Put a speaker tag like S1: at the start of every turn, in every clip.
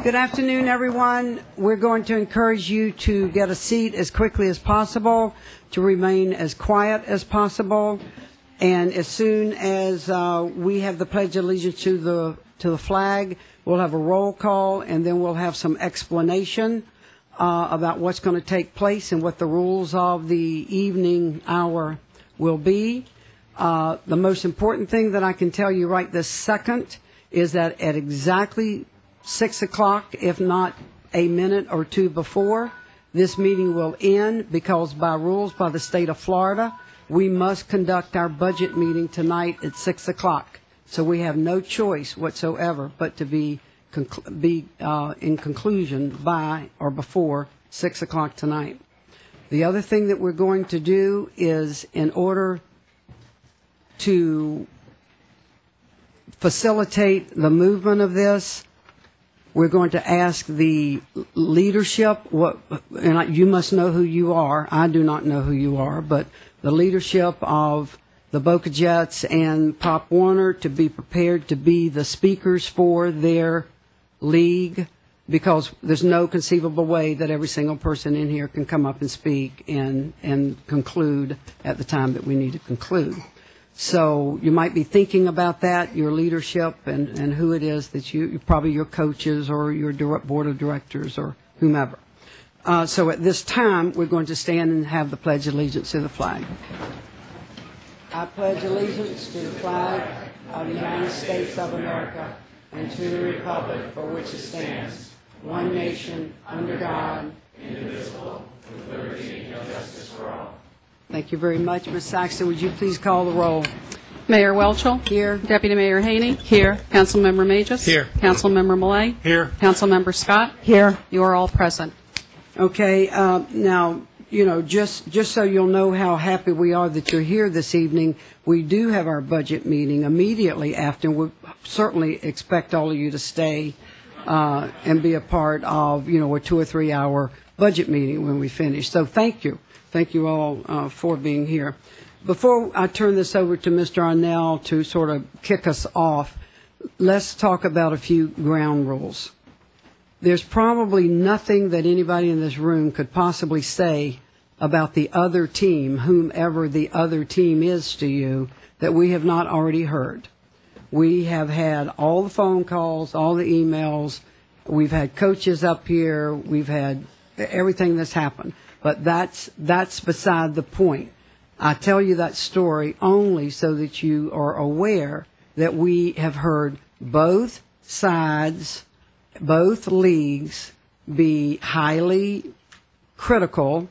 S1: Good afternoon, everyone. We're going to encourage you to get a seat as quickly as possible, to remain as quiet as possible, and as soon as we have the Pledge of Allegiance to the flag, we'll have a roll call, and then we'll have some explanation about what's going to take place and what the rules of the evening hour will be. The most important thing that I can tell you right this second is that at exactly 6 o'clock, if not a minute or two before, this meeting will end because by rules by the state of Florida, we must conduct our budget meeting tonight at 6 o'clock. So we have no choice whatsoever but to be in conclusion by or before 6 o'clock tonight. The other thing that we're going to do is, in order to facilitate the movement of this, we're going to ask the leadership, you must know who you are. I do not know who you are, but the leadership of the Boca Jets and Pop Warner to be prepared to be the speakers for their league, because there's no conceivable way that every single person in here can come up and speak and conclude at the time that we need to conclude. So you might be thinking about that, your leadership and who it is that probably your coaches or your board of directors or whomever. So at this time, we're going to stand and have the Pledge of Allegiance to the flag. I pledge allegiance to the flag of the United States of America and to the republic for which it stands, one nation, under God, indivisible, with liberty and justice for all. Thank you very much. Ms. Saxton, would you please call the roll?
S2: Mayor Welchel.
S1: Here.
S2: Deputy Mayor Haney. Here. Councilmember Magus.
S3: Here.
S2: Councilmember Millay.
S3: Here.
S2: Councilmember Scott.
S1: Here.
S2: You are all present.
S1: Okay. Now, just so you'll know how happy we are that you're here this evening, we do have our budget meeting immediately after. We certainly expect all of you to stay and be a part of, a 2 or 3 hour budget meeting when we finish. So thank you. Thank you all for being here. Before I turn this over to Mr. Arnell to sort of kick us off, let's talk about a few ground rules. There's probably nothing that anybody in this room could possibly say about the other team, whomever the other team is to you, that we have not already heard. We have had all the phone calls, all the emails. We've had coaches up here. We've had everything that's happened. But that's beside the point. I tell you that story only so that you are aware that we have heard both sides, both leagues, be highly critical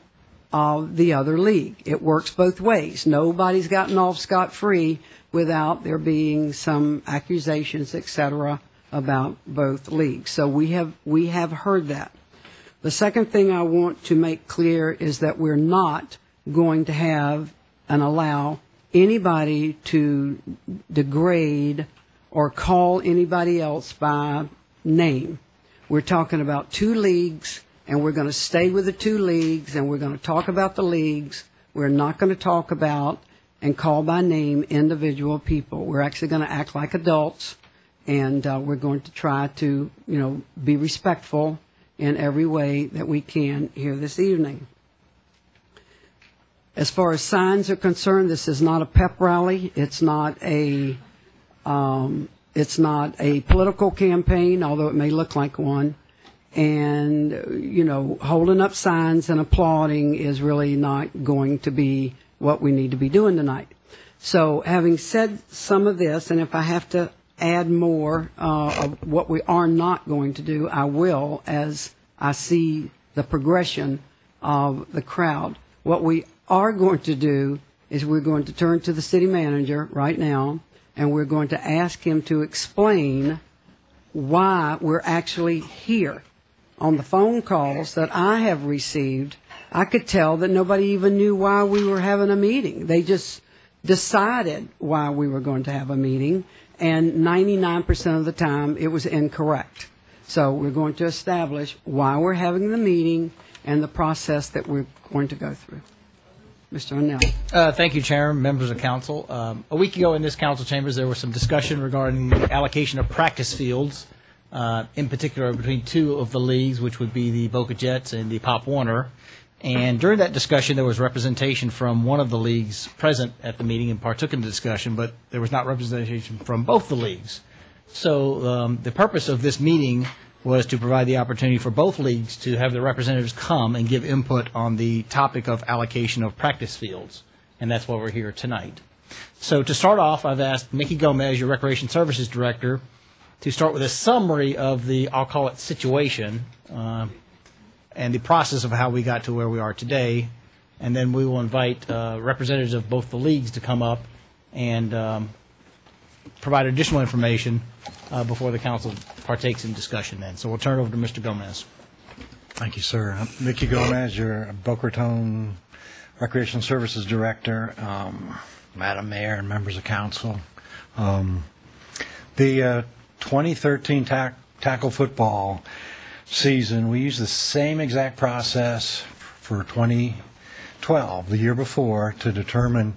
S1: of the other league. It works both ways. Nobody's gotten off scot-free without there being some accusations, etc., about both leagues. So we have heard that. The second thing I want to make clear is that we're not going to have and allow anybody to degrade or call anybody else by name. We're talking about 2 leagues, and we're going to stay with the 2 leagues, and we're going to talk about the leagues. We're not going to talk about and call by name individual people. We're actually going to act like adults, and we're going to try to, be respectful in every way that we can here this evening. As far as signs are concerned, this is not a pep rally. It's not a political campaign, although it may look like one. And, holding up signs and applauding is really not going to be what we need to be doing tonight. So having said some of this, and if I have to add more of what we are not going to do, I will, as I see the progression of the crowd. What we are going to do is we're going to turn to the city manager right now, and we're going to ask him to explain why we're actually here. On the phone calls that I have received, I could tell that nobody even knew why we were having a meeting. They just decided why we were going to have a meeting, and 99% of the time it was incorrect. So we're going to establish why we're having the meeting and the process that we're going to go through. Mr. Arnell.
S3: Thank you, Chairman, members of council. A week ago in this council chambers, there was some discussion regarding the allocation of practice fields in particular between two of the leagues, which would be the Boca Jets and the Pop Warner. And during that discussion, there was representation from one of the leagues present at the meeting and partook in the discussion, but there was not representation from both the leagues. So the purpose of this meeting was to provide the opportunity for both leagues to have their representatives come and give input on the topic of allocation of practice fields, and that's why we're here tonight. So to start off, I've asked Mickey Gomez, your Recreation Services Director, to start with a summary of the, I'll call it, situation and the process of how we got to where we are today, and then we will invite representatives of both the leagues to come up and provide additional information before the council partakes in discussion then. So we'll turn it over to Mr. Gomez.
S4: Thank you, sir. I'm Mickey Gomez, your Boca Raton Recreation Services Director, Madam Mayor, and members of council. The 2013 tackle football season, we used the same exact process for 2012, the year before, to determine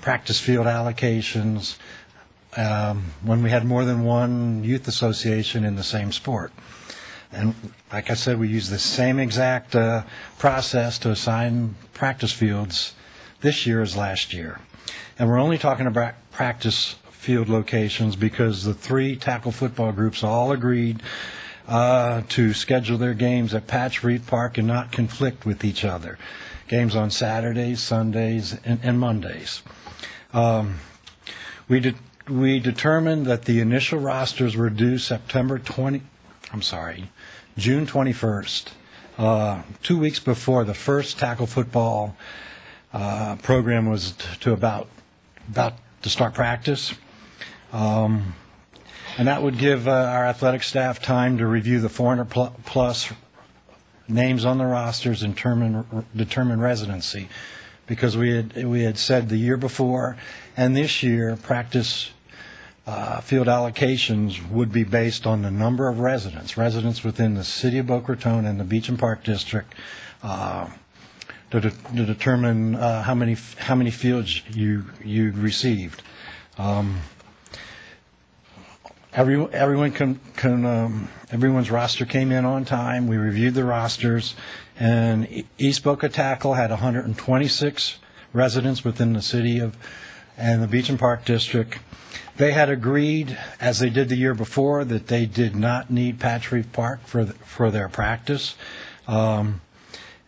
S4: practice field allocations when we had more than one youth association in the same sport. And like I said, we used the same exact process to assign practice fields this year as last year. And we're only talking about practice field locations because the three tackle football groups all agreed to schedule their games at Patch Reef Park and not conflict with each other. Games on Saturdays, Sundays, and Mondays. We determined that the initial rosters were due June 21st, 2 weeks before the first tackle football program was about to start practice. And that would give our athletic staff time to review the 400-plus names on the rosters and determine residency, because we had said the year before and this year practice field allocations would be based on the number of residents within the City of Boca Raton and the Beach and Park District to determine how many fields you received. Everyone's roster came in on time. We reviewed the rosters, and East Boca Tackle had 126 residents within the city and the Beach and Park District. They had agreed, as they did the year before, that they did not need Patch Reef Park for their practice, and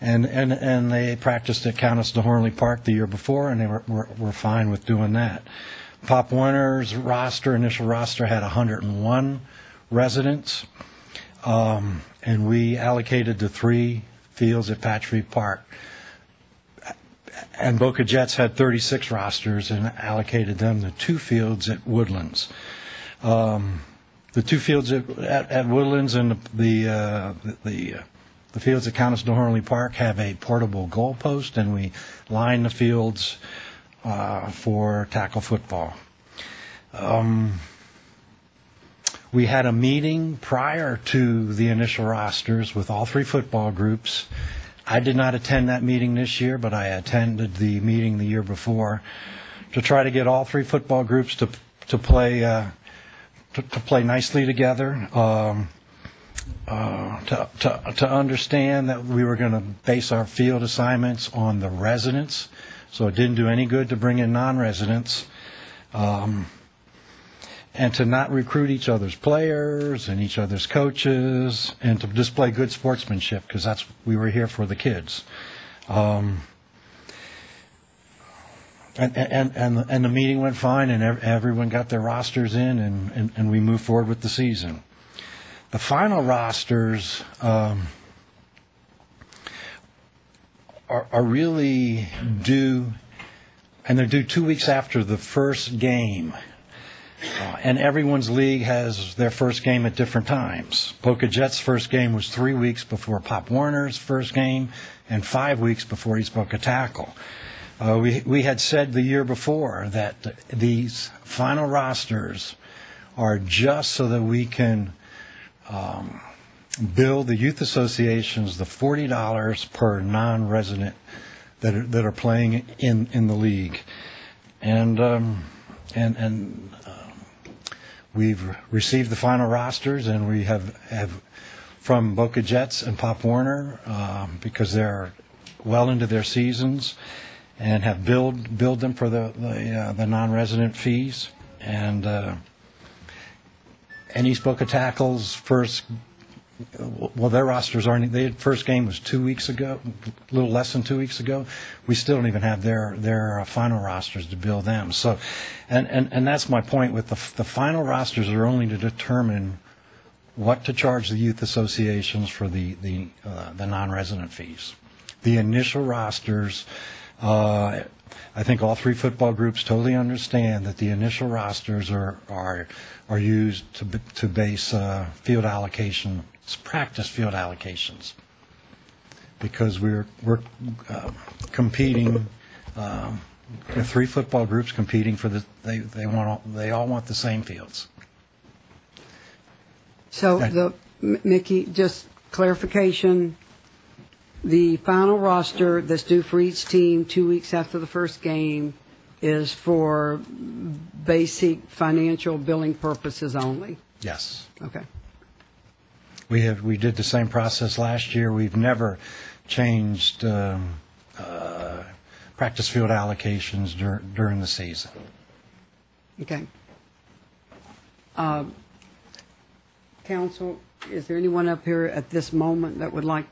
S4: they practiced at Countess de Hornley Park the year before, and they were fine with doing that. Pop Warner's initial roster had 101 residents, and we allocated the 3 fields at Patch Reef Park. And Boca Jets had 36 rosters and allocated them the 2 fields at Woodlands. The 2 fields at Woodlands and the fields at Countess de Hornley Park have a portable goalpost, and we line the fields for tackle football. We had a meeting prior to the initial rosters with all 3 football groups. I did not attend that meeting this year, but I attended the meeting the year before to try to get all 3 football groups to play nicely together. To understand that we were going to base our field assignments on the residents, so it didn't do any good to bring in non-residents, and to not recruit each other's players and each other's coaches, and to display good sportsmanship, because we were here for the kids. And the meeting went fine, and everyone got their rosters in, and we moved forward with the season. The final rosters are really due, and they're due 2 weeks after the first game. And everyone's league has their first game at different times. Boca Jets' first game was 3 weeks before Pop Warner's first game and 5 weeks before East Boca Tackle. We had said the year before that these final rosters are just so that we can bill the youth associations the $40 per non-resident that are playing in the league, and We've received the final rosters, and we have from Boca Jets and Pop Warner, because they're well into their seasons, and have billed them for the non-resident fees. And East Boca Tackle's first, well, their rosters aren't. Their first game was 2 weeks ago, a little less than 2 weeks ago. We still don't even have their final rosters to bill them. So, and that's my point. With the final rosters are only to determine what to charge the youth associations for the non-resident fees. The initial rosters, I think all three football groups totally understand that the initial rosters are used to base field allocation, practice field allocations, because we're competing. The three football groups competing for they all want the same fields.
S1: So Mickey, just clarification. The final roster that's due for each team 2 weeks after the first game is for basic financial billing purposes only.
S4: Yes.
S1: Okay.
S4: We did the same process last year. We've never changed practice field allocations during the season.
S1: Okay. Council, is there anyone up here at this moment that would like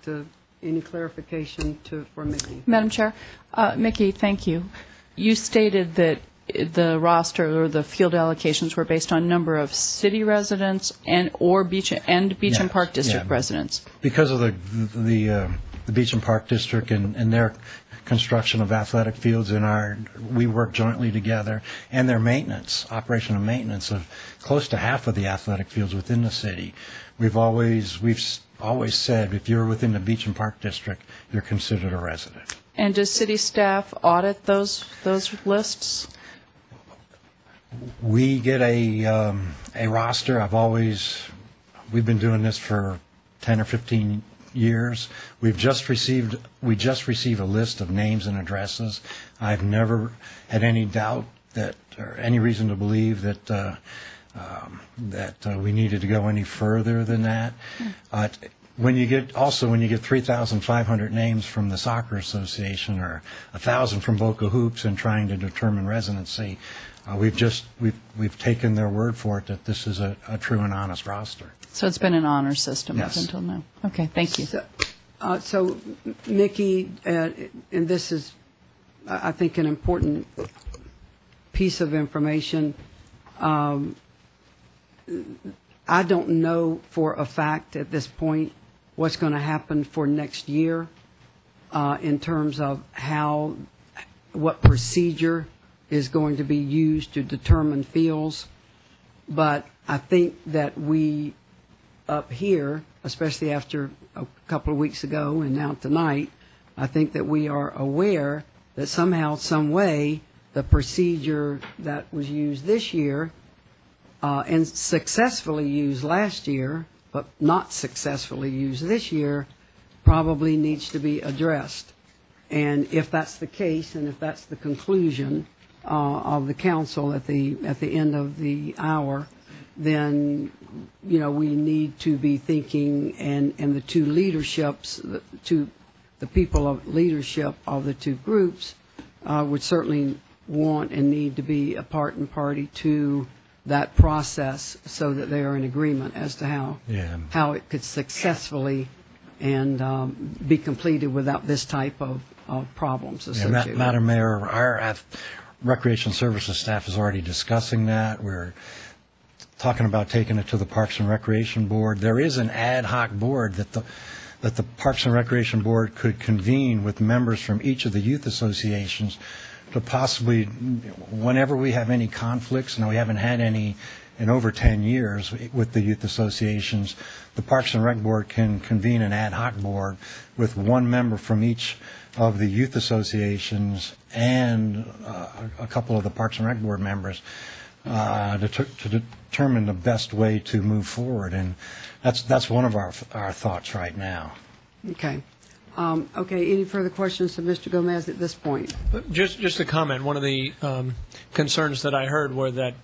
S1: any clarification for Mickey?
S5: Madam Chair, Mickey, thank you. You stated that the roster or the field allocations were based on number of city residents and Beach and Park District residents.
S4: Because of the Beach and Park District and their construction of athletic fields we work jointly together, and their operation and maintenance of close to half of the athletic fields within the city. We've always said if you're within the Beach and Park District, you're considered a resident.
S5: And does city staff audit those lists?
S4: We get a roster. We've been doing this for 10 or 15 years. We just received a list of names and addresses. I've never had any doubt or any reason to believe that we needed to go any further than that. When you get 3,500 names from the Soccer Association or 1,000 from Boca Hoops and trying to determine residency, we've taken their word for it that this is a true and honest roster.
S5: So it's been an honor system
S4: Yes.
S5: up until now. Okay, thank you.
S1: So Mickey, and this is, I think, an important piece of information. I don't know for a fact at this point what's going to happen for next year in terms of what procedure is going to be used to determine fields. But I think that we up here, especially after a couple of weeks ago and now tonight, I think that we are aware that somehow, some way, the procedure that was used this year and successfully used last year, but not successfully used this year, probably needs to be addressed. And if that's the case, and if that's the conclusion of the council at the end of the hour, then we need to be thinking, and the two leaderships, the people of leadership of the two groups would certainly want and need to be a part and party to that process, so that they are in agreement as to how it could successfully and be completed without this type of problems associated.
S4: Madam Mayor, our Recreation Services staff is already discussing that. We're talking about taking it to the Parks and Recreation Board. There is an ad hoc board that the Parks and Recreation Board could convene with members from each of the youth associations to possibly, whenever we have any conflicts, and we haven't had any in over 10 years with the youth associations, the Parks and Rec Board can convene an ad hoc board with one member from each of the youth associations and a couple of the Parks and Rec Board members to determine the best way to move forward. And that's one of our thoughts right now.
S1: Okay. Okay, any further questions to Mr. Gomez at this point?
S6: Just a comment. One of the concerns that I heard were that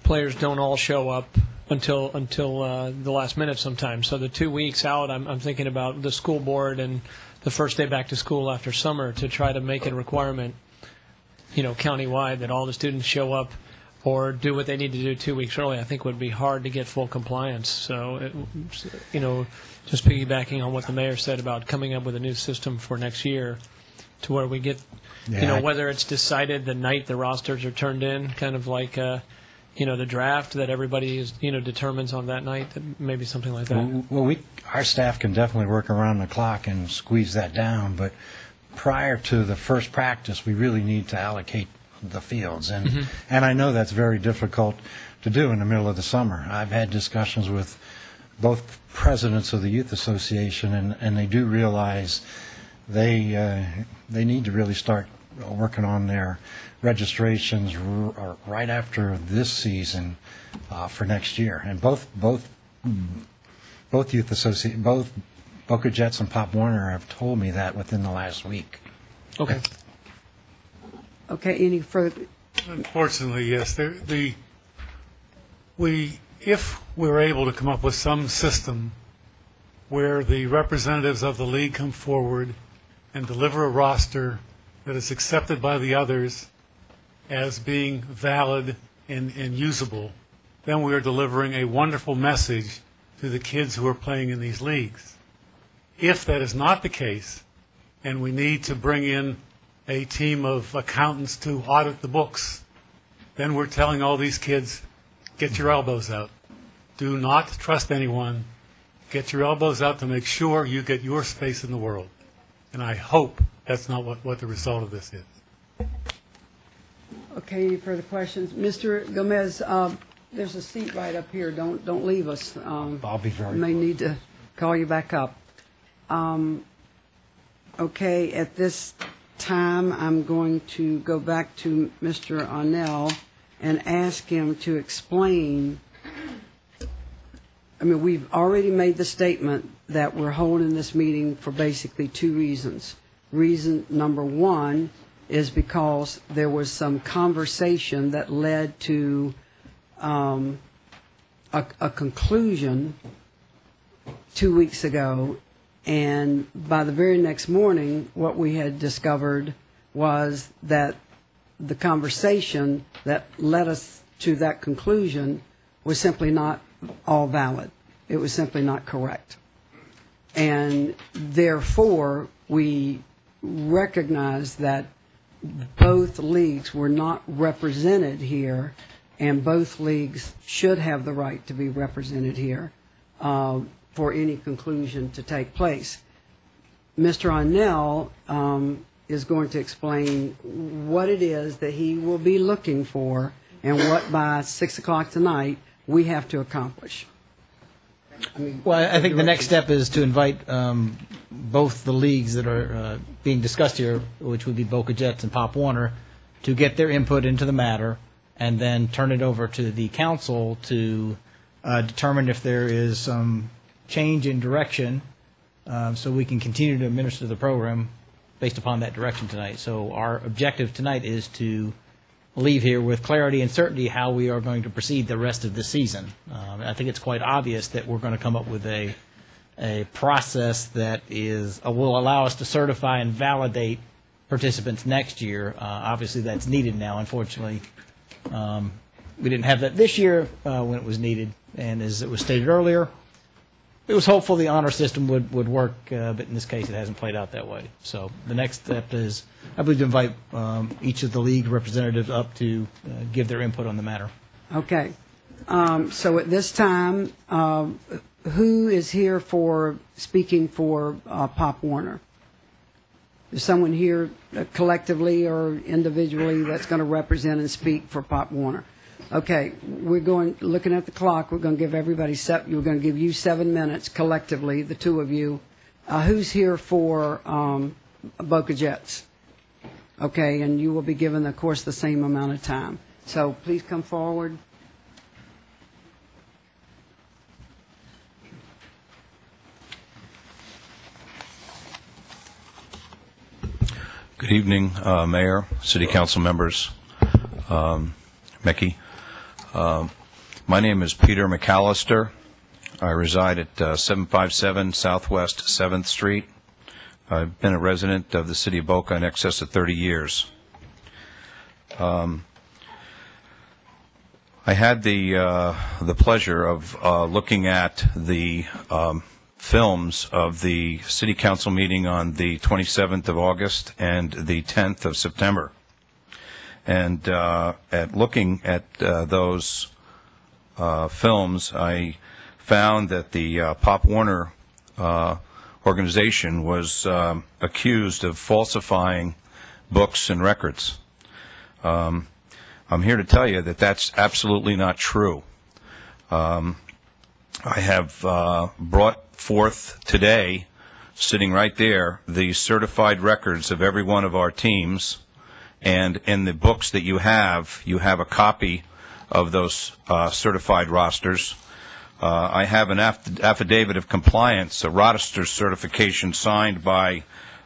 S6: players don't all show up until the last minute sometimes. So the 2 weeks out, I'm thinking about the school board and the first day back to school after summer to try to make it a requirement, countywide, that all the students show up or do what they need to do 2 weeks early. I think would be hard to get full compliance. So, just piggybacking on what the mayor said about coming up with a new system for next year, to where we get, whether it's decided the night the rosters are turned in, kind of like, the draft that everybody is, determines on that night, maybe something like that.
S4: Well, our staff can definitely work around the clock and squeeze that down, but prior to the first practice, we really need to allocate the fields, and I know that's very difficult to do in the middle of the summer. I've had discussions with both presidents of the Youth Association, and they do realize they need to really start working on their registrations right after this season for next year. And both Youth Association, both Boca Jets and Pop Warner have told me that within the last week.
S6: Okay.
S1: Okay, any further?
S7: Unfortunately, yes. If we're able to come up with some system where the representatives of the league come forward and deliver a roster that is accepted by the others as being valid and usable, then we are delivering a wonderful message to the kids who are playing in these leagues. If that is not the case, and we need to bring in a team of accountants to audit the books, then we're telling all these kids, get your elbows out. Do not trust anyone. Get your elbows out to make sure you get your space in the world. And I hope that's not what the result of this is.
S1: Okay, any further questions? Mr. Gomez, there's a seat right up here. Don't leave us.
S4: I'll be very
S1: may need to call you back up. Okay, at this time, I'm going to go back to Mr. Arnell and ask him to explain. I mean, we've already made the statement that we're holding this meeting for basically two reasons. Reason number one is because there was some conversation that led to a conclusion 2 weeks ago, and by the very next morning, what we had discovered was that the conversation that led us to that conclusion was simply not all valid. It was simply not correct. And therefore, we recognized that both leagues were not represented here, and both leagues should have the right to be represented here for any conclusion to take place. Mr. Arnell is going to explain what it is that he will be looking for and what by 6 o'clock tonight we have to accomplish.
S3: I think the next step is to invite both the leagues that are being discussed here, which would be Boca Jets and Pop Warner, to get their input into the matter and then turn it over to the council to determine if there is some change in direction so we can continue to administer the program based upon that direction tonight. So our objective tonight is to leave here with clarity and certainty how we are going to proceed the rest of the season. I think it's quite obvious that we're going to come up with a process that will allow us to certify and validate participants next year. Obviously, that's needed now. Unfortunately, we didn't have that this year when it was needed. And as it was stated earlier, it was hopeful the honor system would work, but in this case, it hasn't played out that way. So the next step is, I believe, to invite each of the league representatives up to give their input on the matter.
S1: Okay. So at this time, who is here for speaking for Pop Warner? Is someone here collectively or individually that's going to represent and speak for Pop Warner? Okay, looking at the clock, we're going to give everybody, we're going to give you 7 minutes collectively, the two of you. Who's here for Boca Jets? Okay, and you will be given, of course, the same amount of time. So please come forward.
S8: Good evening, Mayor, City Council members, Mickey. My name is Peter McAllister. I reside at 757 Southwest 7th Street. I've been a resident of the City of Boca in excess of 30 years. I had the pleasure of looking at the films of the City Council meeting on the 27th of August and the 10th of September. And at looking at those films, I found that the Pop Warner organization was accused of falsifying books and records. I'm here to tell you that that's absolutely not true. I have brought forth today, sitting right there, the certified records of every one of our teams, and in the books that you have a copy of those certified rosters. I have an affidavit of compliance, a roster certification signed by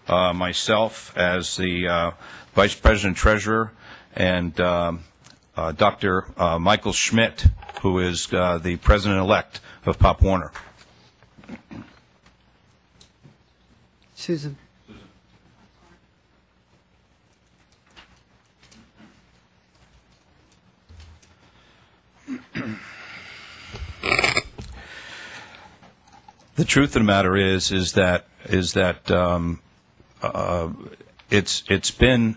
S8: myself as the Vice President Treasurer, and Dr. Michael Schmidt, who is the President-elect of Pop Warner.
S1: Susan.
S8: The truth of the matter is that it's been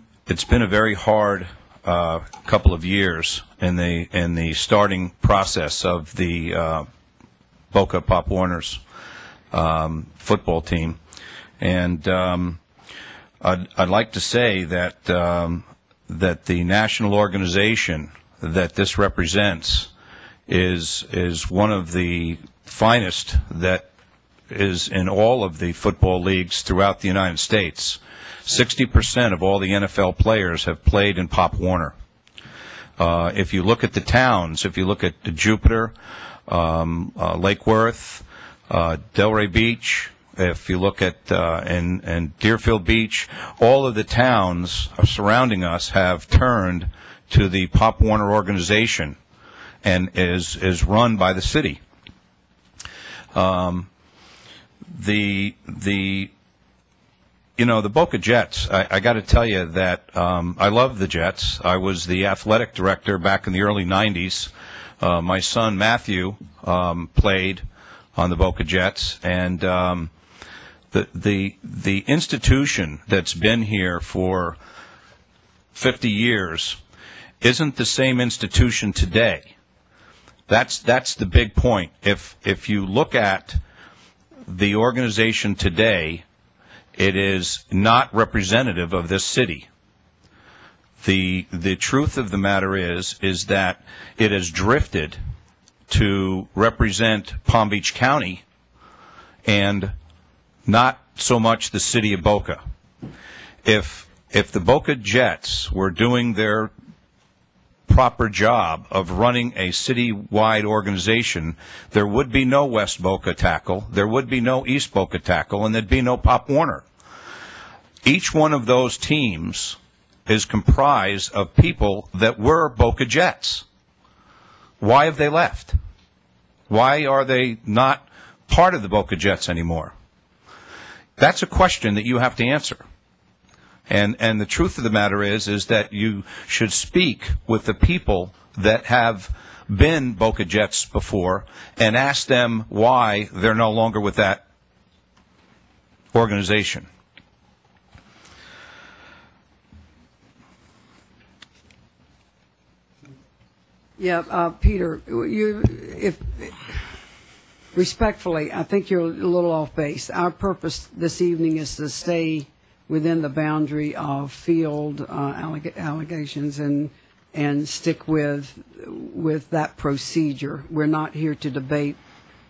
S8: a very hard couple of years in the starting process of the Boca Pop Warner's football team, and I'd like to say that that the national organization that this represents is one of the finest that is in all of the football leagues throughout the United States. 60% of all the NFL players have played in Pop Warner. If you look at the towns, if you look at Jupiter, Lake Worth, Delray Beach, if you look at and Deerfield Beach, all of the towns surrounding us have turned to the Pop Warner organization and is run by the city. The Boca Jets, I got to tell you that I love the Jets. I was the athletic director back in the early 90s. My son Matthew played on the Boca Jets, and the institution that's been here for 50 years isn't the same institution today. That's the big point. If you look at the organization today, it is not representative of this city. The truth of the matter is that it has drifted to represent Palm Beach County and not so much the city of Boca. If the Boca Jets were doing their proper job of running a city-wide organization, there would be no West Boca tackle, there would be no East Boca tackle, and there'd be no Pop Warner. Each one of those teams is comprised of people that were Boca Jets. Why have they left? Why are they not part of the Boca Jets anymore? That's a question that you have to answer. And the truth of the matter is that you should speak with the people that have been Boca Jets before and ask them why they're no longer with that organization.
S1: Yeah, Peter, respectfully, I think you're a little off base. Our purpose this evening is to stay within the boundary of field allegations and stick with that procedure. We're not here to debate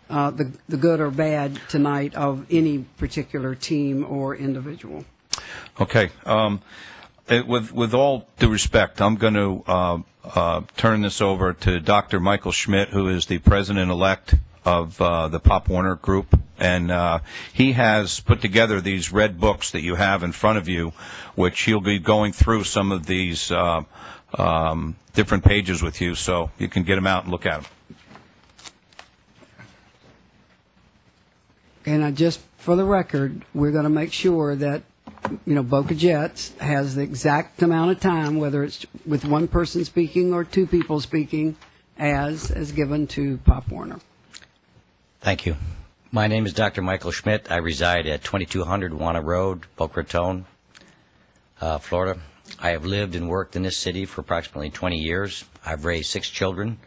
S1: the good or bad tonight of any particular team or individual.
S8: Okay. With all due respect, I'm going to turn this over to Dr. Michael Schmidt, who is the president-elect of the Pop Warner Group, and he has put together these red books that you have in front of you, which he'll be going through some of these different pages with you, so you can get them out and look at them.
S1: And just for the record, we're going to make sure that, Boca Jets has the exact amount of time, whether it's with one person speaking or two people speaking, as given to Pop Warner.
S9: Thank you. My name is Dr. Michael Schmidt. I reside at 2200 Juana Road, Boca Raton, Florida. I have lived and worked in this city for approximately 20 years. I've raised 6 children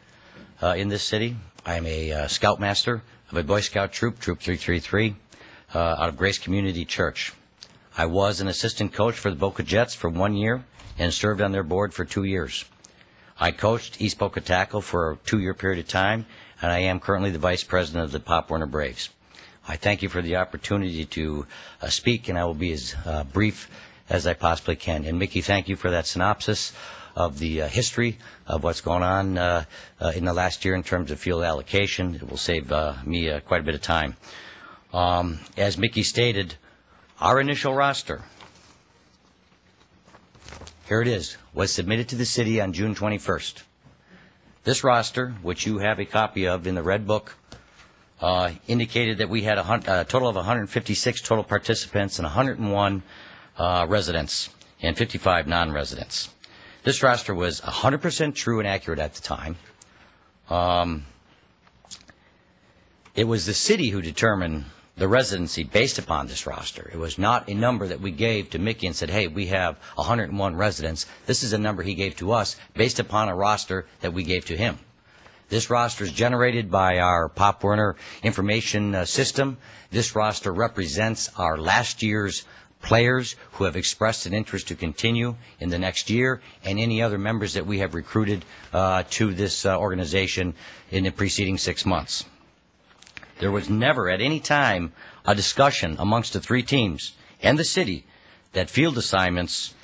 S9: in this city. I am a scoutmaster of a Boy Scout troop, Troop 333, out of Grace Community Church. I was an assistant coach for the Boca Jets for 1 year and served on their board for 2 years. I coached East Boca Tackle for a 2-year period of time, and I am currently the vice president of the Pop Warner Braves. I thank you for the opportunity to speak, and I will be as brief as I possibly can. And Mickey, thank you for that synopsis of the history of what's going on in the last year in terms of field allocation. It will save me quite a bit of time. As Mickey stated, our initial roster, here it is, was submitted to the city on June 21st. This roster, which you have a copy of in the Red Book, indicated that we had a total of 156 total participants and 101 residents and 55 non-residents. This roster was 100% true and accurate at the time. It was the city who determined the residency based upon this roster. It was not a number that we gave to Mickey and said, hey, we have 101 residents. This is a number he gave to us based upon a roster that we gave to him. This roster is generated by our Pop Warner information system. This roster represents our last year's players who have expressed an interest to continue in the next year, and any other members that we have recruited to this organization in the preceding 6 months. There was never at any time a discussion amongst the 3 teams and the city that field assignments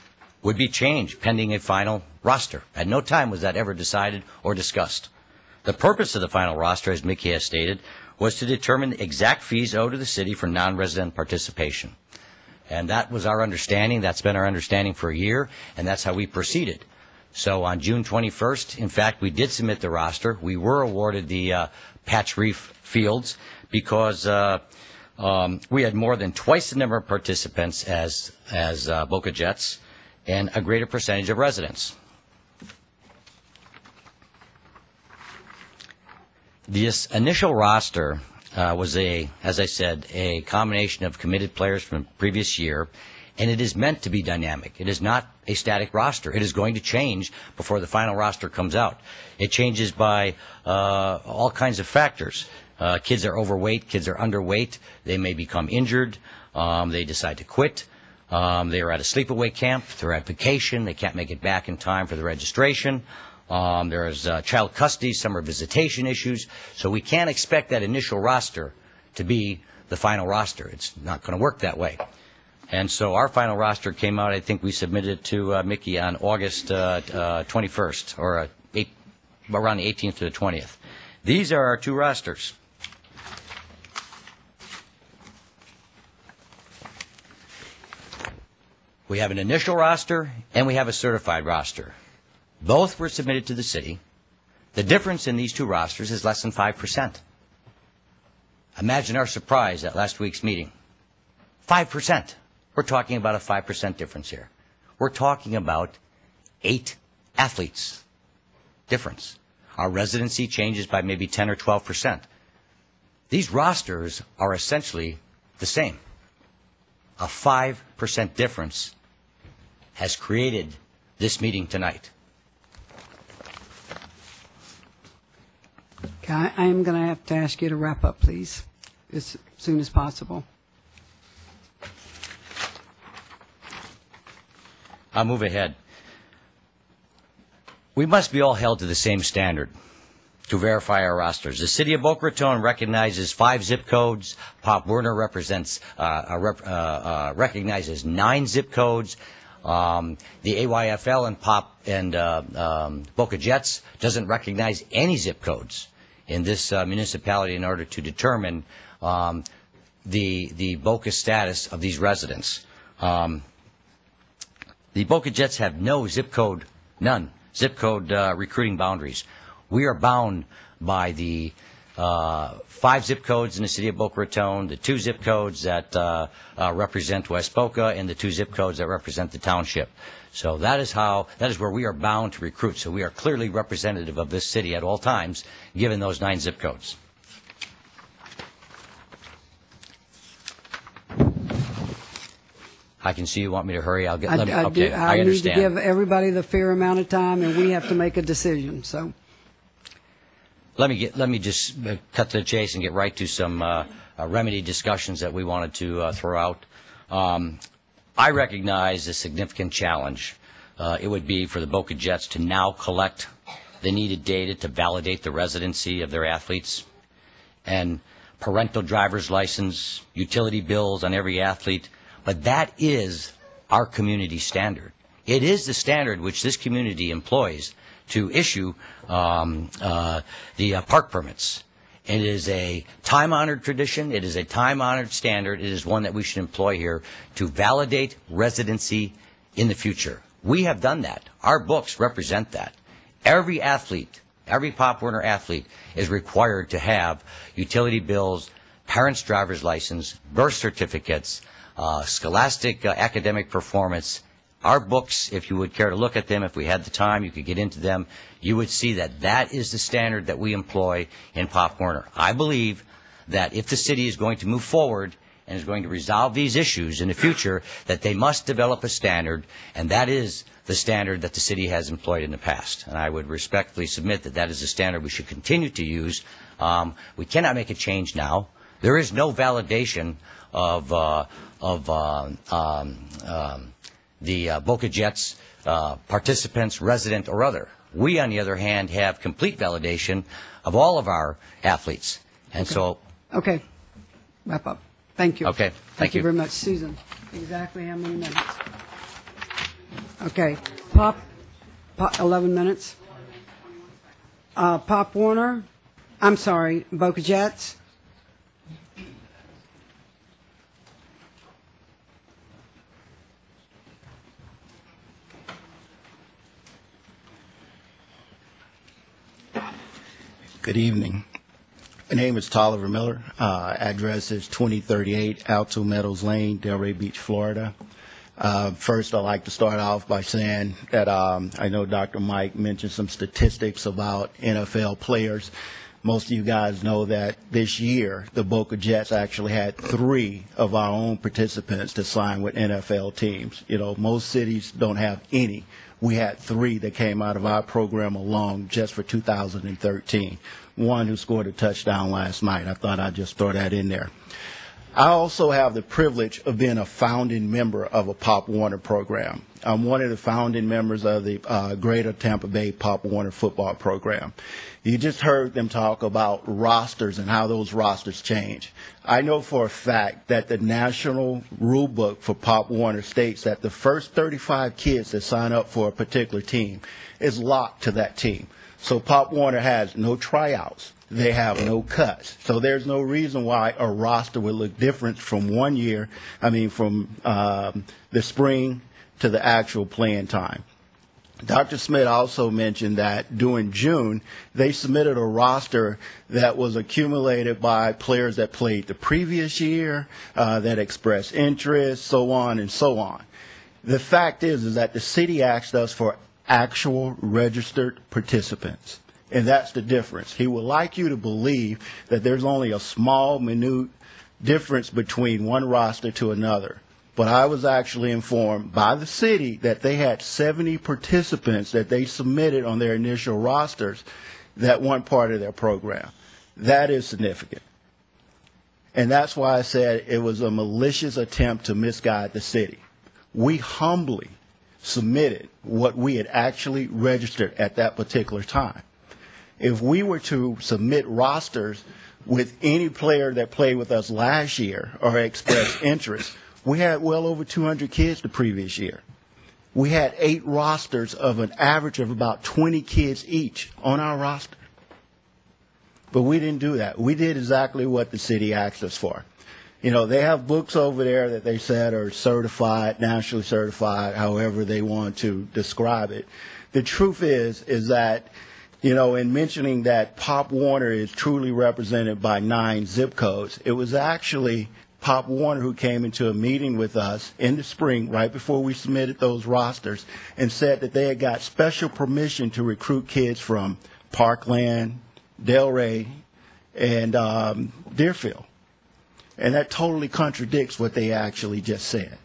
S9: would be changed pending a final roster. At no time was that ever decided or discussed. The purpose of the final roster, as Mickey has stated, was to determine the exact fees owed to the city for non-resident participation. And that was our understanding. That's been our understanding for a year, and that's how we proceeded. So on June 21st, in fact, we did submit the roster. We were awarded the Patch Reef fields because we had more than twice the number of participants as Boca Jets and a greater percentage of residents. This initial roster was as I said, a combination of committed players from the previous year, and it is meant to be dynamic. It is not a static roster. It is going to change before the final roster comes out. It changes by all kinds of factors. Kids are overweight, kids are underweight, they may become injured, they decide to quit, they are at a sleepaway camp, they're at vacation, they can't make it back in time for the registration. There's child custody, summer visitation issues, so we can't expect that initial roster to be the final roster. It's not going to work that way. And so our final roster came out, I think we submitted it to Mickey on August 21st, or around the 18th to the 20th. These are our 2 rosters. We have an initial roster and we have a certified roster. Both were submitted to the city. The difference in these 2 rosters is less than 5%. Imagine our surprise at last week's meeting. 5%. We're talking about a 5% difference here. We're talking about 8 athletes difference. Our residency changes by maybe 10 or 12%. These rosters are essentially the same. A 5% difference has created this meeting tonight.
S1: Okay, I am going to have to ask you to wrap up, please, as soon as possible.
S9: I'll move ahead. We must be all held to the same standard to verify our rosters. The City of Boca Raton recognizes 5 zip codes. Pop Warner recognizes 9 zip codes. The AYFL and Boca Jets doesn't recognize any zip codes in this municipality in order to determine the Boca status of these residents. The Boca Jets have no zip code, none, zip code recruiting boundaries. We are bound by the 5 zip codes in the city of Boca Raton, the 2 zip codes that represent West Boca, and the 2 zip codes that represent the township. So that is where we are bound to recruit. So we are clearly representative of this city at all times, given those 9 zip codes. I can see you want me to hurry.
S1: I
S9: I
S1: need
S9: understand.
S1: to give everybody the fair amount of time, and we have to make a decision. So,
S9: Let me just cut to the chase and get right to some remedy discussions that we wanted to throw out. I recognize a significant challenge. It would be for the Boca Jets to now collect the needed data to validate the residency of their athletes, and parental driver's license, utility bills on every athlete. But that is our community standard. It is the standard which this community employs to issue the park permits. It is a time-honored tradition. It is a time-honored standard. It is one that we should employ here to validate residency in the future. We have done that. Our books represent that. Every athlete, every Pop Warner athlete is required to have utility bills, parents' driver's license, birth certificates, scholastic academic performance. Our books, if you would care to look at them, if we had the time, you could get into them, you would see that that is the standard that we employ in Pop Warner. I believe that if the city is going to move forward and is going to resolve these issues in the future, that they must develop a standard, and that is the standard that the city has employed in the past. And I would respectfully submit that that is the standard we should continue to use. We cannot make a change now. There is no validation of the Boca Jets participants, resident or other. We, on the other hand, have complete validation of all of our athletes. And so...
S1: Okay. Wrap up. Thank you.
S9: Okay. Thank you
S1: very much. Susan, exactly how many minutes? Okay. Pop 11 minutes. Pop Warner. I'm sorry, Boca Jets.
S10: Good evening. My name is Tolliver Miller. Address is 2038 Alto Meadows Lane, Delray Beach, Florida. First, I'd like to start off by saying that I know Dr. Mike mentioned some statistics about NFL players. Most of you guys know that this year, the Boca Jets actually had 3 of our own participants to sign with NFL teams. You know, most cities don't have any. We had 3 that came out of our program alone just for 2013. One who scored a touchdown last night. I thought I'd just throw that in there. I also have the privilege of being a founding member of a Pop Warner program. I'm one of the founding members of the Greater Tampa Bay Pop Warner football program. You just heard them talk about rosters and how those rosters change. I know for a fact that the national rule book for Pop Warner states that the first 35 kids that sign up for a particular team is locked to that team. So Pop Warner has no tryouts. They have no cuts. So there's no reason why a roster would look different from from the spring to the actual playing time. Dr. Smith also mentioned that during June, they submitted a roster that was accumulated by players that played the previous year, that expressed interest, so on and so on. The fact is that the city asked us for actual registered participants. And that's the difference. He would like you to believe that there's only a small, minute difference between one roster to another. But I was actually informed by the city that they had 70 participants that they submitted on their initial rosters that weren't part of their program. That is significant. And that's why I said it was a malicious attempt to misguide the city. We humbly submitted what we had actually registered at that particular time. If we were to submit rosters with any player that played with us last year or expressed interest, we had well over 200 kids the previous year. We had 8 rosters of an average of about 20 kids each on our roster. But we didn't do that. We did exactly what the city asked us for. You know, they have books over there that they said are certified, nationally certified, however they want to describe it, the truth is that, in mentioning that Pop Warner is truly represented by 9 zip codes, it was actually Pop Warner who came into a meeting with us in the spring, right before we submitted those rosters, and said that they had got special permission to recruit kids from Parkland, Delray, and Deerfield. And that totally contradicts what they actually just said.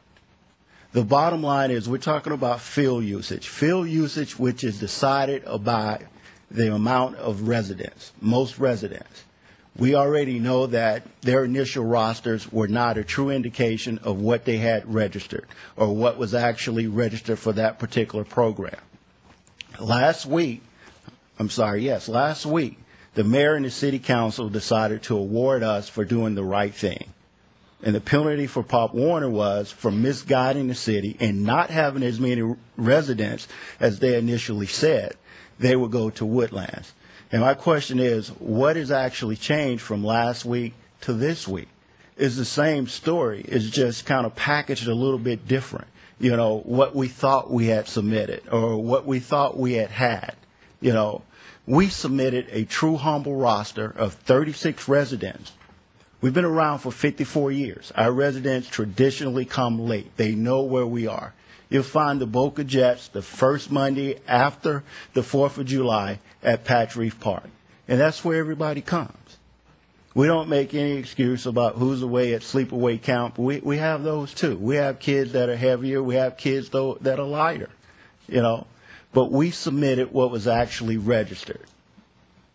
S10: The bottom line is we're talking about field usage which is decided by the amount of residents, most residents. We already know that their initial rosters were not a true indication of what they had registered or what was actually registered for that particular program. Last week, the mayor and the city council decided to award us for doing the right thing. And the penalty for Pop Warner was for misguiding the city and not having as many residents as they initially said. They would go to Woodlands. And my question is, what has actually changed from last week to this week? It's the same story. It's just kind of packaged a little bit different. What we thought we had submitted or what we thought we had. We submitted a true humble roster of 36 residents. We've been around for 54 years. Our residents traditionally come late. They know where we are. You'll find the Boca Jets the first Monday after the 4th of July at Patch Reef Park. And that's where everybody comes. We don't make any excuse about who's away at sleepaway camp. We have those too. We have kids that are heavier. We have kids that are lighter, But we submitted what was actually registered.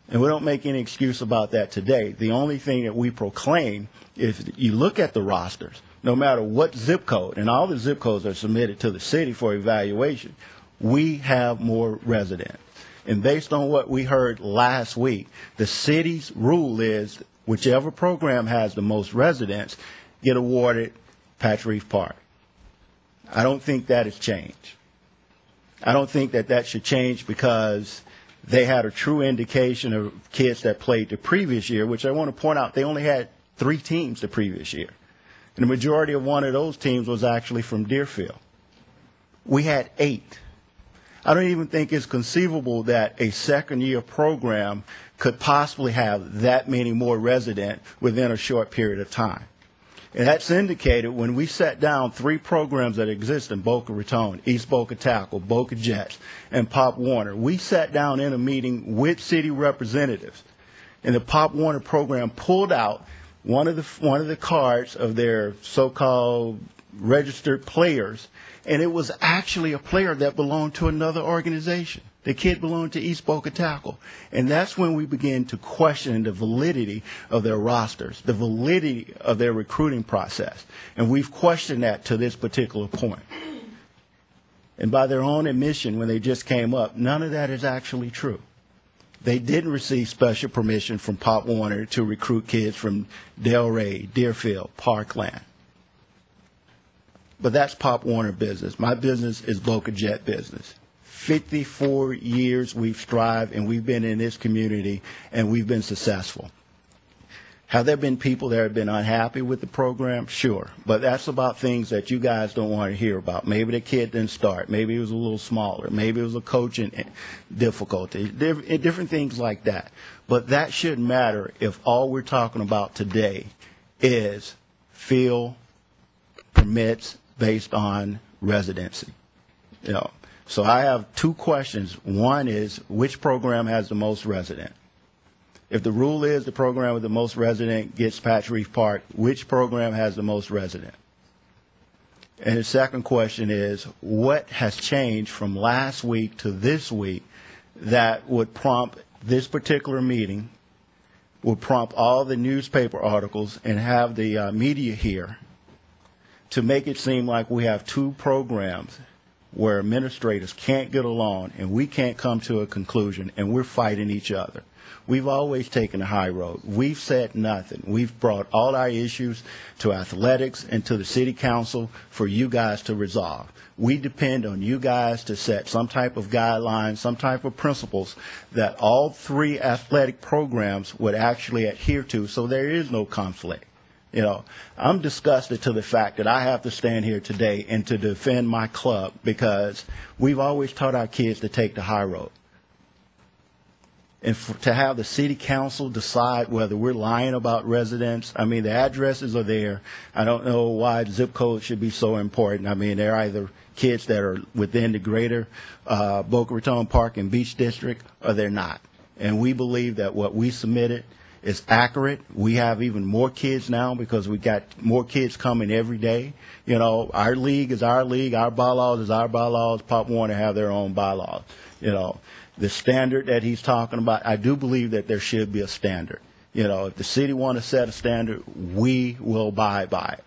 S10: And we don't make any excuse about that today. The only thing that we proclaim, if you look at the rosters, no matter what zip code, and all the zip codes are submitted to the city for evaluation, we have more residents. And based on what we heard last week, the city's rule is whichever program has the most residents get awarded Patch Reef Park. I don't think that has changed. I don't think that should change because they had a true indication of kids that played the previous year, which I want to point out, they only had 3 teams the previous year. And the majority of one of those teams was actually from Deerfield. We had 8. I don't even think it's conceivable that a second-year program could possibly have that many more residents within a short period of time. And that's indicated when we sat down 3 programs that exist in Boca Raton, East Boca Tackle, Boca Jets, and Pop Warner. We sat down in a meeting with city representatives, and the Pop Warner program pulled out one of the cards of their so-called registered players, and it was actually a player that belonged to another organization. The kid belonged to East Boca Tackle. And that's when we began to question the validity of their rosters, the validity of their recruiting process. And we've questioned that to this particular point. And by their own admission, when they just came up, none of that is actually true. They didn't receive special permission from Pop Warner to recruit kids from Delray, Deerfield, Parkland. But that's Pop Warner business. My business is Boca Jet business. 54 years we've strived, and we've been in this community, and we've been successful. Have there been people that have been unhappy with the program? Sure. But that's about things that you guys don't want to hear about. Maybe the kid didn't start. Maybe he was a little smaller. Maybe it was a coaching difficulty. Different things like that. But that shouldn't matter if all we're talking about today is field permits based on residency. So I have 2 questions. One is, which program has the most resident? If the rule is the program with the most resident gets Patch Reef Park, which program has the most resident? And the second question is, what has changed from last week to this week that would prompt this particular meeting, would prompt all the newspaper articles and have the media here to make it seem like we have 2 programs where administrators can't get along and we can't come to a conclusion and we're fighting each other. We've always taken the high road. We've said nothing. We've brought all our issues to athletics and to the city council for you guys to resolve. We depend on you guys to set some type of guidelines, some type of principles that all 3 athletic programs would actually adhere to so there is no conflict. You know, I'm disgusted to the fact that I have to stand here today and to defend my club because we've always taught our kids to take the high road. And to have the city council decide whether we're lying about residents, I mean, the addresses are there. I don't know why zip code should be so important. I mean, they're either kids that are within the greater Boca Raton Park and Beach District or they're not. And we believe that what we submitted is accurate. We have even more kids now because we got more kids coming every day. You know, our league is our league. Our bylaws is our bylaws. Pop Warner have their own bylaws. You know, the standard that he's talking about, I do believe that there should be a standard. You know, if the city want to set a standard, we will abide by it.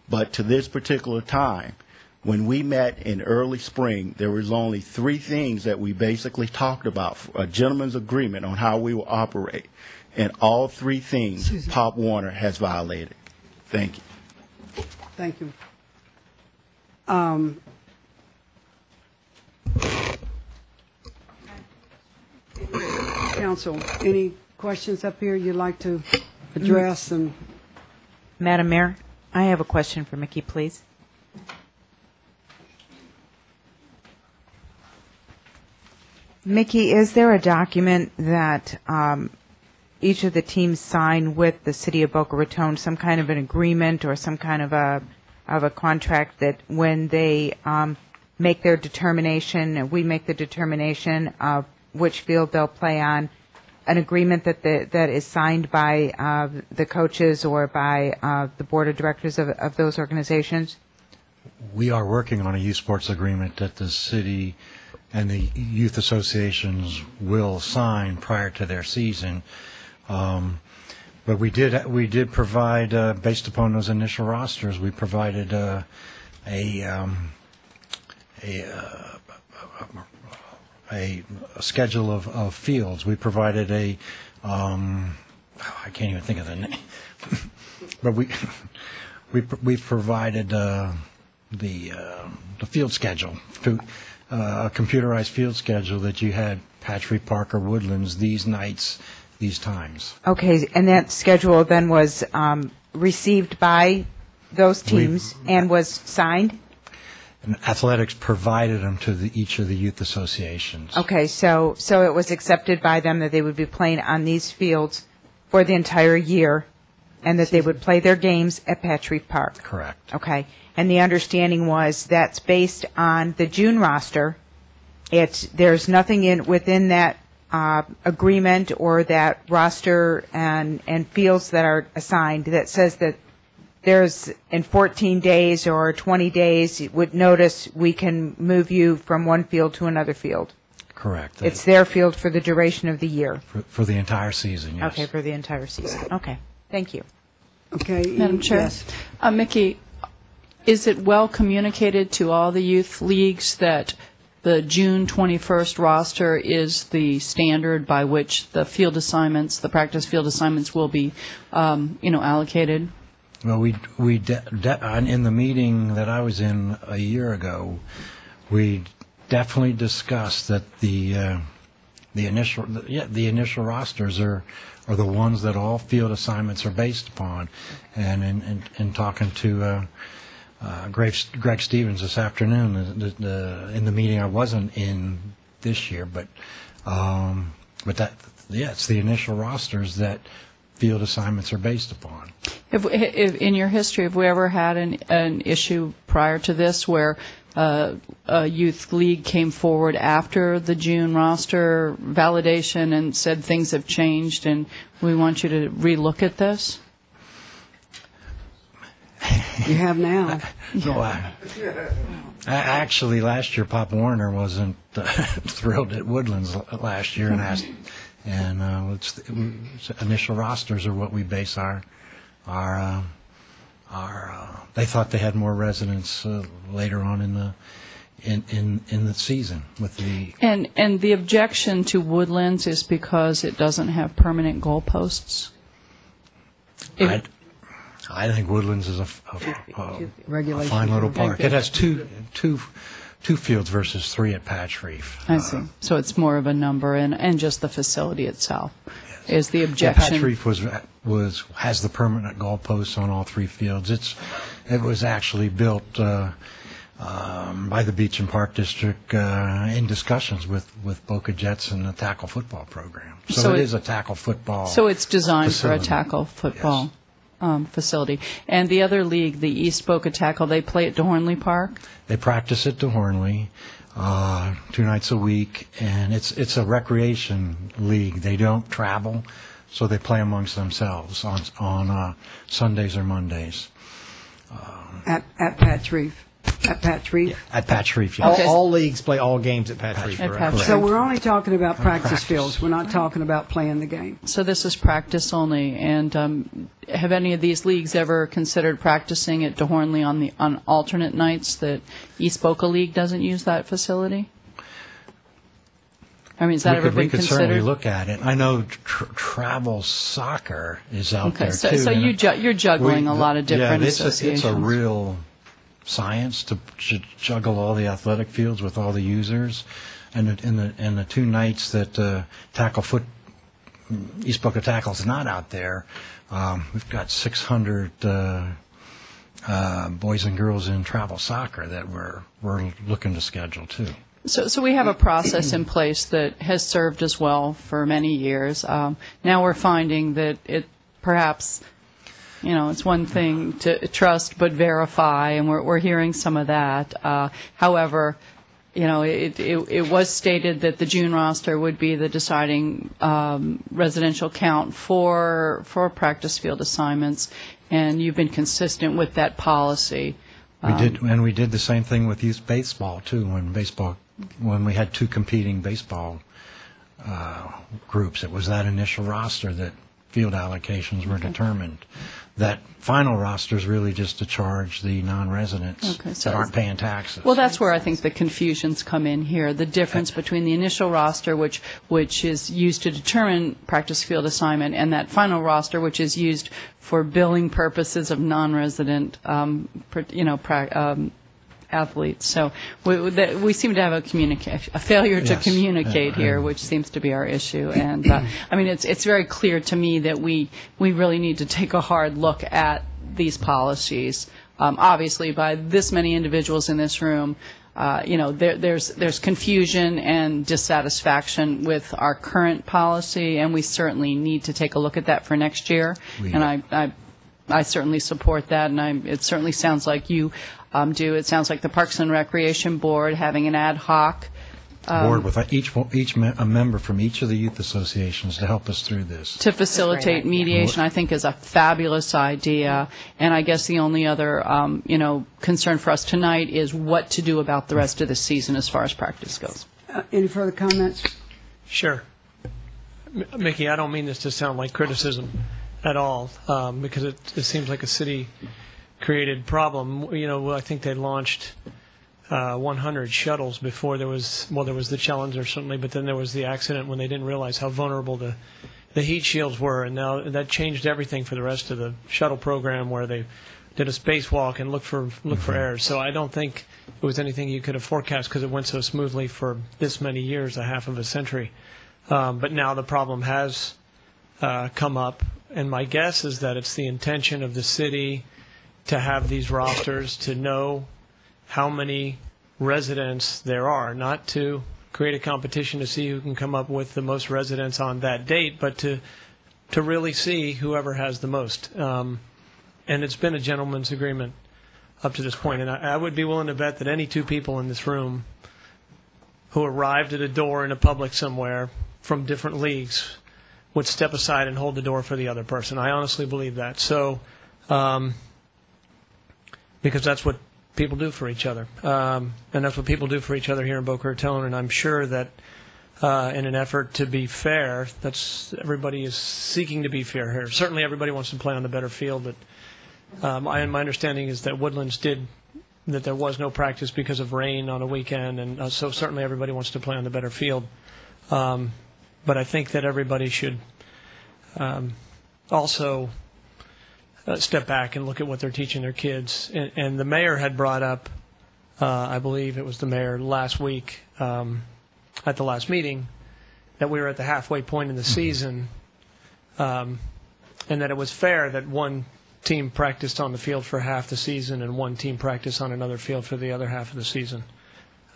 S10: But to this particular time, when we met in early spring, there was only 3 things that we basically talked about, a gentleman's agreement on how we will operate. And all 3 things Pop Warner has violated. Thank you.
S1: Thank you. Council, any questions up here you'd like to address? And
S11: Madam Mayor, I have a question for Mickey, please. Mickey, is there a document that each of the teams sign with the City of Boca Raton, some kind of an agreement or some kind of a contract that when they make their determination, we make the determination of which field they'll play on, an agreement that is signed by the coaches or by the board of directors of those organizations?
S4: We are working on a youth sports agreement that the city and the youth associations will sign prior to their season. But we did provide, based upon those initial rosters, we provided a schedule of fields. We provided I can't even think of the name, but we provided the field schedule, a computerized field schedule that you had Patch Reef Park or Woodlands these nights, these times.
S11: Okay, and that schedule then was received by those teams and was signed?
S4: And athletics provided them to each of the youth associations.
S11: Okay, so it was accepted by them that they would be playing on these fields for the entire year and that they would play their games at Patch Reef Park?
S4: Correct.
S11: Okay, and the understanding was that's based on the June roster. There's nothing within that agreement or that roster and fields that are assigned that says that there's in 14 days or 20 days with notice we can move you from one field to another field.
S4: Correct.
S11: It's their field for the duration of the year.
S4: For the entire season, yes.
S11: Okay, for the entire season. Okay, thank you.
S1: Okay,
S5: Madam Chair.
S1: Yes.
S5: Mickey, is it well communicated to all the youth leagues that the June 21st roster is the standard by which the field assignments, the practice field assignments, will be, allocated?
S4: Well, in the meeting that I was in a year ago, we definitely discussed that the initial rosters are the ones that all field assignments are based upon. And in talking to Greg Stevens this afternoon, in the meeting I wasn't in this year, but it's the initial rosters that field assignments are based upon.
S5: If in your history, have we ever had an issue prior to this where a youth league came forward after the June roster validation and said things have changed and we want you to relook at this?
S1: You have now.
S4: No, actually, last year Pop Warner wasn't thrilled at Woodlands last year and asked, and initial rosters are what we base our they thought they had more residents later on in the season with the
S5: and the objection to Woodlands is because it doesn't have permanent goalposts.
S4: I think Woodlands is a fine little park.
S5: Okay.
S4: It has two fields versus 3 at Patch Reef.
S5: I see. So it's more of a number and just the facility itself.
S4: Yes.
S5: is the
S4: Yeah,
S5: objection.
S4: Patch Reef has the permanent goalposts on all 3 fields. It was actually built by the Beach and Park District in discussions with Boca Jets and the tackle football program. So it is a tackle football.
S5: So it's designed
S4: facility.
S5: for a tackle football
S4: Yes.
S5: facility. And the other league, the East Boca Tackle, they play at DeHornley Park?
S4: They practice at DeHornley 2 nights a week, and it's a recreation league. They don't travel, so they play amongst themselves on Sundays or Mondays.
S1: At Patch Reef. At Patch Reef.
S4: At Patch Reef, yes.
S3: All leagues play all games at Patch Reef.
S5: At
S3: correct?
S5: Patch
S1: So we're only talking about practice
S4: practice.
S1: fields. We're not talking about playing the game.
S5: So this is practice only. And have any of these leagues ever considered practicing at DeHornley on alternate nights that East Boca League doesn't use that facility? I mean, has that ever been
S4: We could certainly
S5: considered?
S4: look at it. I know travel soccer is out there
S5: so,
S4: too.
S5: so
S4: and
S5: you're juggling a lot of different associations.
S4: It's a real science to juggle all the athletic fields with all the users, and in the 2 nights that East Boca Tackle's not out there, we've got 600 boys and girls in travel soccer that we're looking to schedule too.
S5: So we have a process in place that has served us well for many years. Now we're finding that it perhaps, it's one thing to trust but verify, and we're hearing some of that. However, it was stated that the June roster would be the deciding residential count for practice field assignments, and you've been consistent with that policy.
S4: We did the same thing with youth baseball too. When we had 2 competing baseball groups, it was that initial roster that field allocations were determined. That final roster is really just to charge the non-residents that aren't paying taxes.
S5: Well, that's where I think the confusions come in here. The difference between the initial roster, which is used to determine practice field assignment, and that final roster, which is used for billing purposes of non-resident, athletes. So we seem to have a failure to communicate here, which seems to be our issue. And it's very clear to me that we really need to take a hard look at these policies. Obviously, by this many individuals in this room, there's confusion and dissatisfaction with our current policy, and we certainly need to take a look at that for next year. And I certainly support that, and it certainly sounds like you do. It sounds like the Parks and Recreation Board having an ad hoc
S4: board with a member from each of the youth associations to help us through this.
S5: To facilitate mediation, I think, is a fabulous idea. And I guess the only other, concern for us tonight is what to do about the rest of the season as far as practice goes.
S1: Any further comments?
S6: Sure. Mickey, I don't mean this to sound like criticism at all, because it seems like a city-created problem. I think they launched 100 shuttles before there was the Challenger, certainly, but then there was the accident when they didn't realize how vulnerable the heat shields were, and now that changed everything for the rest of the shuttle program, where they did a spacewalk and look for errors. So I don't think it was anything you could have forecast, because it went so smoothly for this many years, a half of a century. But now the problem has come up, and my guess is that it's the intention of the city to have these rosters, to know how many residents there are, not to create a competition to see who can come up with the most residents on that date, but to really see whoever has the most. And it's been a gentleman's agreement up to this point, and I would be willing to bet that any 2 people in this room who arrived at a door in a public somewhere from different leagues would step aside and hold the door for the other person. I honestly believe that. So, because that's what people do for each other. And that's what people do for each other here in Boca Raton, and I'm sure that in an effort to be fair, everybody is seeking to be fair here. Certainly everybody wants to play on the better field, but my understanding is that Woodlands that there was no practice because of rain on a weekend, and so certainly everybody wants to play on the better field. But I think that everybody should also step back and look at what they're teaching their kids. And the mayor had brought up, I believe it was the mayor last week at the last meeting, that we were at the halfway point in the season and that it was fair that one team practiced on the field for half the season and one team practiced on another field for the other half of the season.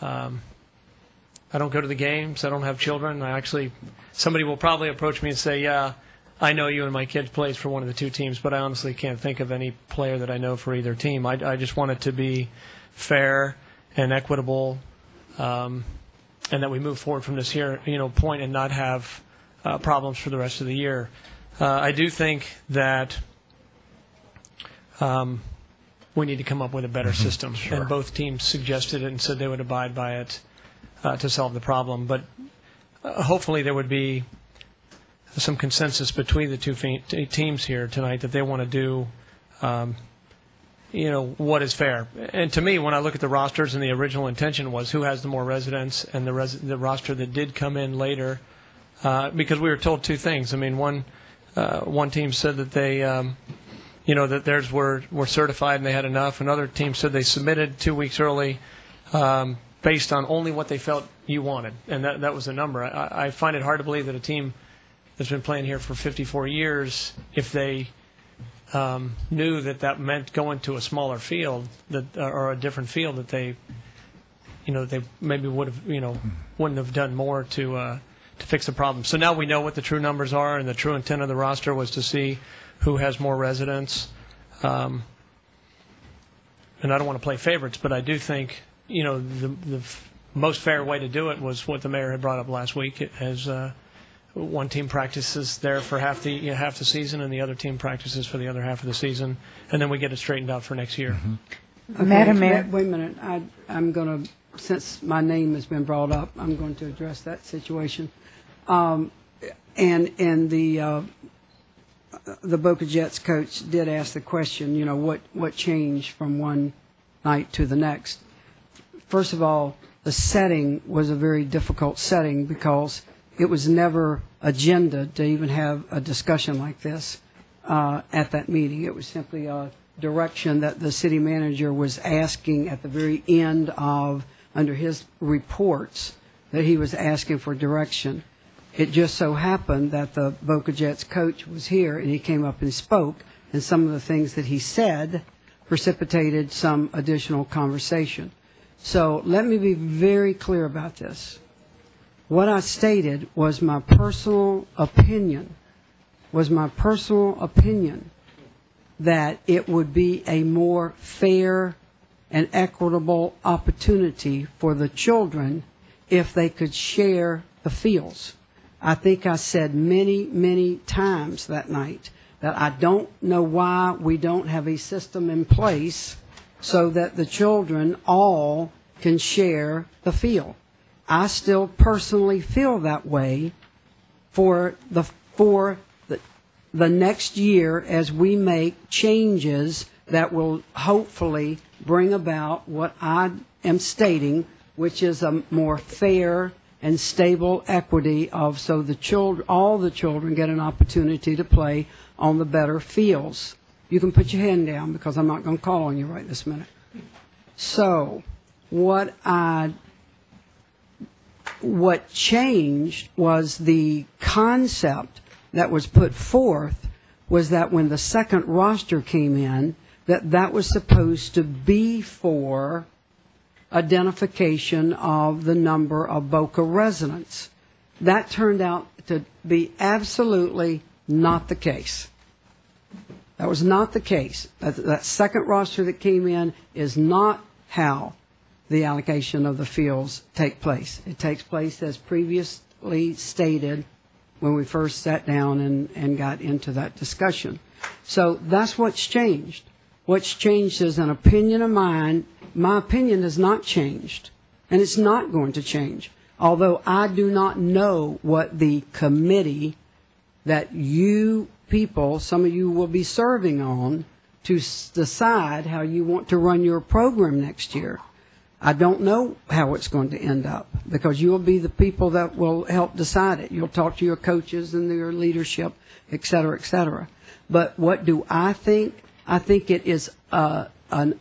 S6: I don't go to the games. I don't have children. Somebody will probably approach me and say, yeah, I know you and my kid plays for one of the two teams, but I honestly can't think of any player that I know for either team. I just want it to be fair and equitable, and that we move forward from this point and not have problems for the rest of the year. I do think that we need to come up with a better system, and both teams suggested it and said they would abide by it to solve the problem. But hopefully there would be some consensus between the two teams here tonight that they want to do, what is fair. And to me, when I look at the rosters, and the original intention was who has the more residents, and the roster that did come in later, because we were told two things. I mean, one team said that they, that theirs were certified and they had enough. Another team said they submitted 2 weeks early, based on only what they felt you wanted, and that was the number. I find it hard to believe that a team that's been playing here for 54 years, if they knew that meant going to a smaller field or a different field, that they maybe would have wouldn't have done more to fix the problem. So now we know what the true numbers are, and the true intent of the roster was to see who has more residents. And I don't want to play favorites, but I do think the most fair way to do it was what the mayor had brought up last week, as one team practices there for half the season, and the other team practices for the other half of the season, and then we get it straightened out for next year.
S1: Okay,
S11: Madam Mayor.
S1: Wait a minute. I'm going to, since my name has been brought up, I'm going to address that situation. And the Boca Jets coach did ask the question, what changed from one night to the next. First of all, the setting was a very difficult setting because it was never agenda to even have a discussion like this at that meeting. It was simply a direction that the city manager was asking at the very end of, under his reports, that he was asking for direction. It just so happened that the Boca Jets coach was here, and he came up and spoke, and some of the things that he said precipitated some additional conversation. So let me be very clear about this. What I stated was my personal opinion, that it would be a more fair and equitable opportunity for the children if they could share the fields. I think I said many, many times that night that I don't know why we don't have a system in place so that the children all can share the field. I still personally feel that way for the next year as we make changes that will hopefully bring about what I am stating, which is a more fair and stable equity of so all the children get an opportunity to play on the better fields. You can put your hand down because I'm not going to call on you right this minute. So what changed was the concept that was put forth was that when the second roster came in, that was supposed to be for identification of the number of Boca residents. That turned out to be absolutely not the case. That was not the case. That second roster that came in is not how the allocation of the fields take place. It takes place as previously stated when we first sat down and got into that discussion. So that's what's changed. What's changed is an opinion of mine. My opinion has not changed, and it's not going to change. Although I do not know what the committee that you people, some of you will be serving on, to decide how you want to run your program next year. I don't know how it's going to end up because you'll be the people that will help decide it. You'll talk to your coaches and your leadership, et cetera, et cetera. But what do I think? I think it is an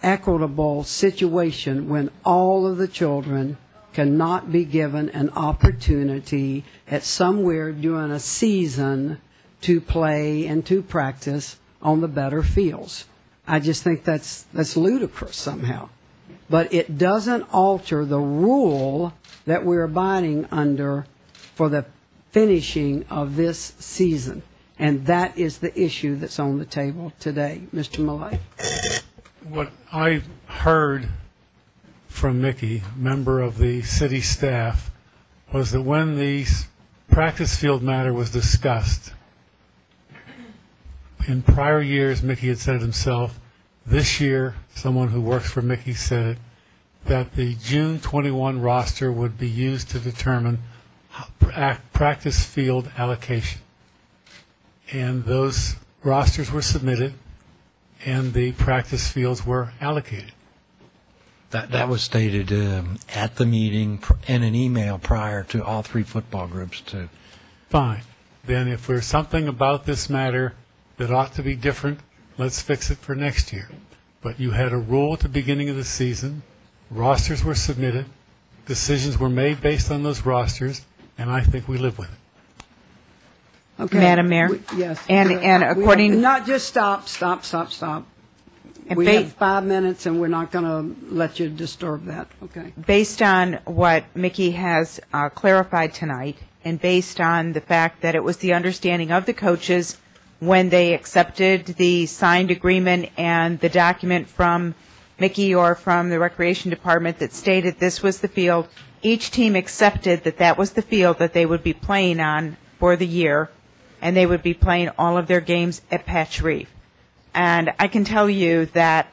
S1: unequitable situation when all of the children cannot be given an opportunity at somewhere during a season to play and to practice on the better fields. I just think that's ludicrous somehow. But it doesn't alter the rule that we're abiding under for the finishing of this season. And that is the issue that's on the table today. Mr. Millay.
S7: What I heard from Mickey, member of the city staff, was that when the practice field matter was discussed, in prior years, Mickey had said it himself, this year, someone who works for Mickey said it, that the June 21 roster would be used to determine practice field allocation. And those rosters were submitted, and the practice fields were allocated.
S4: That was stated at the meeting in an email prior to all three football groups, too.
S7: Fine. Then if there's something about this matter that ought to be different, let's fix it for next year. But you had a rule at the beginning of the season. Rosters were submitted. Decisions were made based on those rosters, and I think we live with it.
S1: Okay.
S11: Madam Mayor?
S1: Yes.
S11: And according...
S1: Not just stop. We have 5 minutes, and we're not going to let you disturb that. Okay.
S11: Based on what Mickey has clarified tonight, and based on the fact that it was the understanding of the coaches when they accepted the signed agreement and the document from Mickey or from the Recreation Department that stated this was the field, each team accepted that that was the field that they would be playing on for the year, and they would be playing all of their games at Patch Reef. And I can tell you that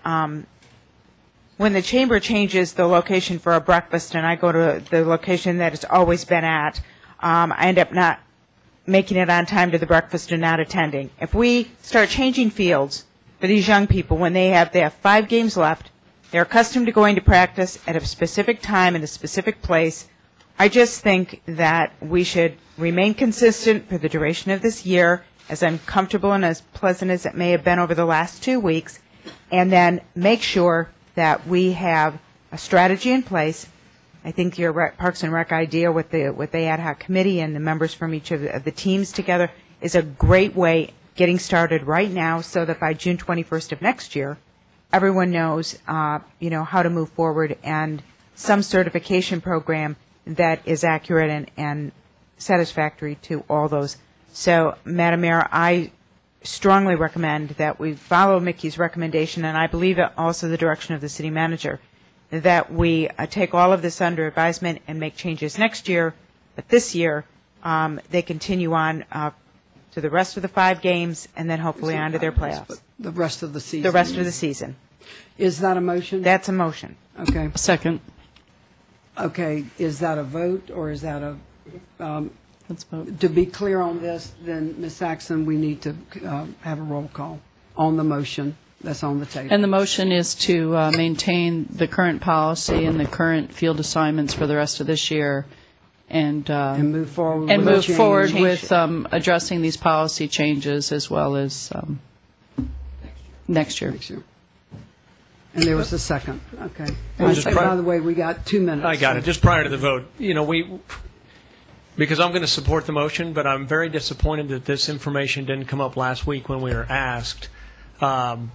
S11: when the chamber changes the location for a breakfast and I go to the location that it's always been at, I end up not making it on time to the breakfast and not attending. If we start changing fields for these young people when they have 5 games left, they're accustomed to going to practice at a specific time in a specific place, I just think that we should remain consistent for the duration of this year, as uncomfortable and as pleasant as it may have been over the last 2 weeks, and then make sure that we have a strategy in place. I think your Parks and Rec idea with the ad hoc committee and the members from each of the teams together is a great way getting started right now, so that by June 21st of next year, everyone knows how to move forward, and some certification program that is accurate and satisfactory to all those. So, Madam Mayor, I strongly recommend that we follow Mickey's recommendation, and I believe also the direction of the city manager, that we take all of this under advisement and make changes next year. But this year, they continue on to the rest of the 5 games, and then hopefully on to their playoffs.
S1: The rest of the season.
S11: The rest of the season.
S1: Is that a motion?
S11: That's a motion.
S1: Okay.
S2: Second.
S1: Okay. Is that a vote, or is that a...
S2: Let's vote.
S1: To be clear on this, then, Ms. Saxon, we need to have a roll call on the motion that's on the table.
S2: And the motion is to maintain the current policy and the current field assignments for the rest of this year, and
S1: move forward.
S2: and
S1: with
S2: move
S1: change.
S2: forward with addressing these policy changes as well as next year.
S1: Next year. And there was a second. Okay.
S6: Just
S1: By the way, we got 2 minutes.
S6: I got it. Just prior to the vote, because I'm going to support the motion, but I'm very disappointed that this information didn't come up last week when we were asked, and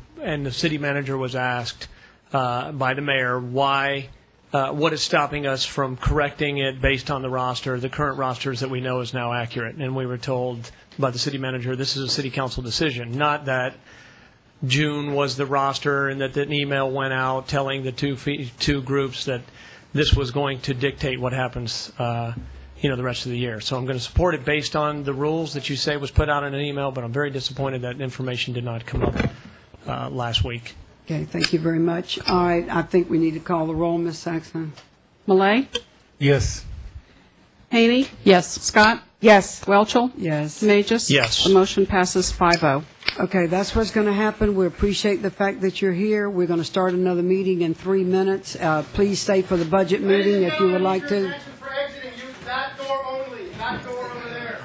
S6: the city manager was asked by the mayor why, what is stopping us from correcting it based on the current rosters that we know is now accurate. And we were told by the city manager, this is a city council decision, not that June was the roster and that an email went out telling the two groups that this was going to dictate what happens the rest of the year. So I'm going to support it based on the rules that you say was put out in an email, but I'm very disappointed that information did not come up last week.
S1: Okay, thank you very much. All right, I think we need to call the roll, Ms. Saxon.
S2: Millay?
S7: Yes.
S2: Haney?
S5: Yes.
S2: Scott?
S11: Yes.
S2: Welchel?
S1: Yes.
S2: Majus?
S6: Yes.
S2: The motion passes 5-0.
S1: Okay, that's what's going to happen. We appreciate the fact that you're here. We're going to start another meeting in 3 minutes. Please stay for the budget meeting if you would like to.
S12: For exiting, use that door only, that door over there.